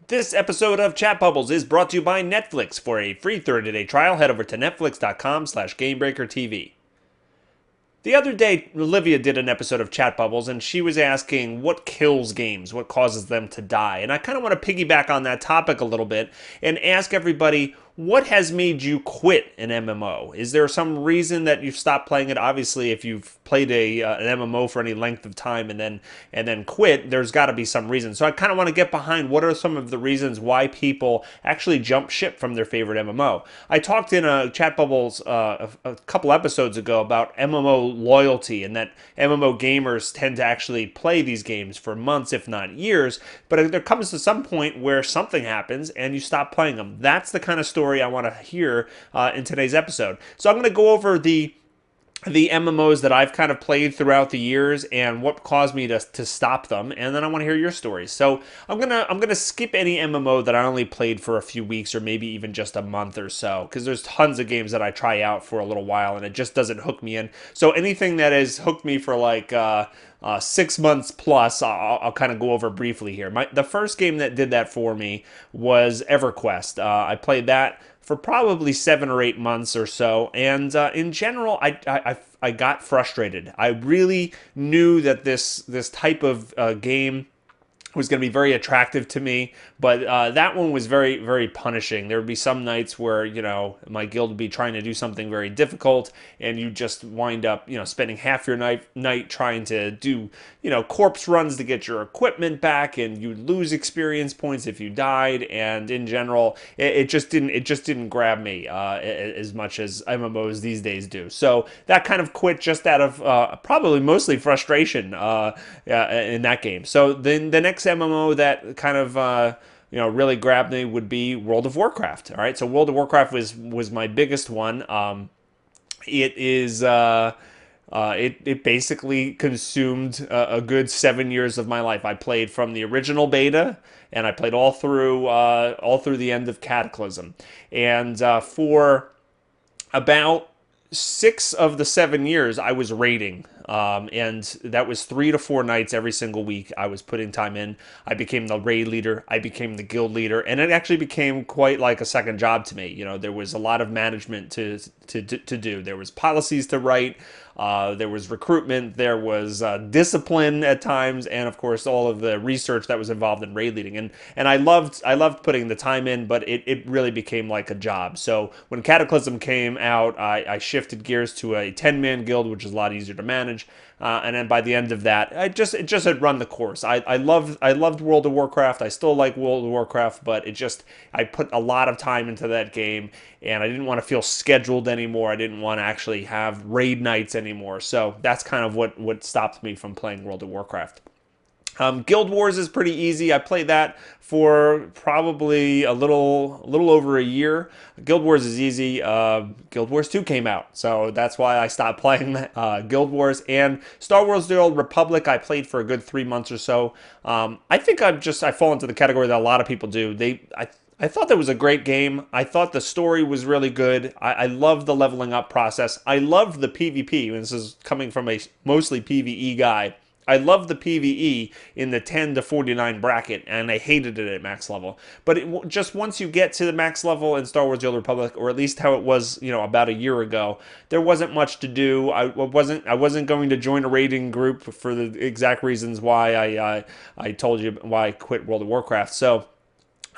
This episode of Chat Bubbles is brought to you by Netflix. For a free 30-day trial, head over to netflix.com/GameBreakerTV. The other day, Olivia did an episode of Chat Bubbles, and she was asking what kills games, what causes them to die. And I kind of want to piggyback on that topic a little bit and ask everybody, what has made you quit an MMO? Is there some reason that you've stopped playing it? Obviously, if you've played an MMO for any length of time and then quit, there's got to be some reason. So I kind of want to get behind what are some of the reasons why people actually jump ship from their favorite MMO. I talked in a Chat Bubbles a couple episodes ago about MMO loyalty and that MMO gamers tend to actually play these games for months, if not years. But there comes to some point where something happens and you stop playing them. That's the kind of story I want to hear in today's episode. So I'm going to go over the MMOs that I've kind of played throughout the years and what caused me to stop them, and then I want to hear your stories. So I'm gonna skip any MMO that I only played for a few weeks or maybe even just a month or so, because there's tons of games that I try out for a little while and it just doesn't hook me in. So anything that has hooked me for like 6 months plus, I'll kind of go over briefly here. The first game that did that for me was EverQuest. I played that for probably 7 or 8 months or so, and in general, I got frustrated. I really knew that this type of game was going to be very attractive to me, but that one was very, very punishing. There would be some nights where, my guild would be trying to do something very difficult, and you just wind up, spending half your night trying to do, corpse runs to get your equipment back, and you lose experience points if you died, and in general, it just didn't grab me as much as MMOs these days do. So that kind of quit just out of probably mostly frustration in that game. So then the next MMO that kind of really grabbed me would be World of Warcraft. All right, so World of Warcraft was my biggest one. It is it basically consumed a good 7 years of my life. I played from the original beta, and I played all through the end of Cataclysm, and for about 6 of the 7 years, I was raiding. And that was 3 to 4 nights every single week. I was putting time in. I became the raid leader. I became the guild leader, and it actually became quite like a second job to me. There was a lot of management to do. There was policies to write. There was recruitment. There was discipline at times, and of course all of the research that was involved in raid leading. And I loved putting the time in, but it really became like a job. So when Cataclysm came out, I shifted gears to a 10-man guild, which is a lot easier to manage. And then by the end of that, it just had run the course. I loved World of Warcraft. I still like World of Warcraft, but I put a lot of time into that game, and I didn't want to feel scheduled anymore. I didn't want to actually have raid nights anymore. So that's kind of what stopped me from playing World of Warcraft. Guild Wars is pretty easy. I played that for probably a little over a year. Guild Wars is easy. Guild Wars 2 came out, so that's why I stopped playing Guild Wars. And Star Wars: The Old Republic, I played for a good 3 months or so. I think I fall into the category that a lot of people do. I thought that was a great game. I thought the story was really good. I loved the leveling up process. I loved the PvP, and this is coming from a mostly PvE guy. I loved the PvE in the 10 to 49 bracket, and I hated it at max level. But just once you get to the max level in Star Wars: The Old Republic, or at least how it was, about a year ago, there wasn't much to do. I wasn't going to join a raiding group for the exact reasons why I told you why I quit World of Warcraft. So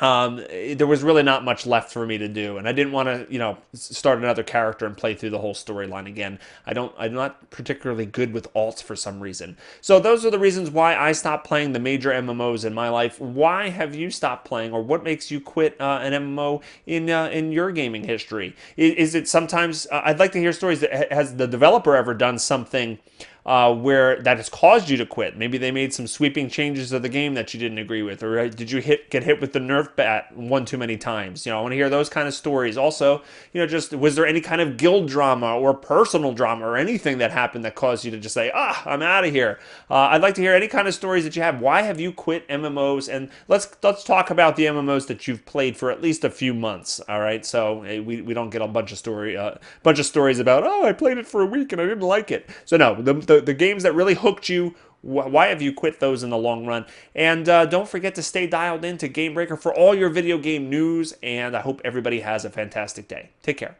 there was really not much left for me to do, and I didn't want to, start another character and play through the whole storyline again. I'm not particularly good with alts for some reason. So those are the reasons why I stopped playing the major MMOs in my life. Why have you stopped playing, or what makes you quit an MMO in your gaming history? Is it sometimes? I'd like to hear stories. Has the developer ever done something where that has caused you to quit? Maybe they made some sweeping changes to the game that you didn't agree with, or did you get hit with the Nerf bat one too many times? I want to hear those kind of stories. Also, just was there any kind of guild drama or personal drama or anything that happened that caused you to just say, I'm out of here? I'd like to hear any kind of stories that you have. Why have you quit MMOs? And let's talk about the MMOs that you've played for at least a few months. All right, so we don't get a bunch of stories about I played it for a week and I didn't like it. So no, the games that really hooked you Why have you quit those in the long run? And don't forget to stay dialed in to Game Breaker for all your video game news, and I hope everybody has a fantastic day. Take care.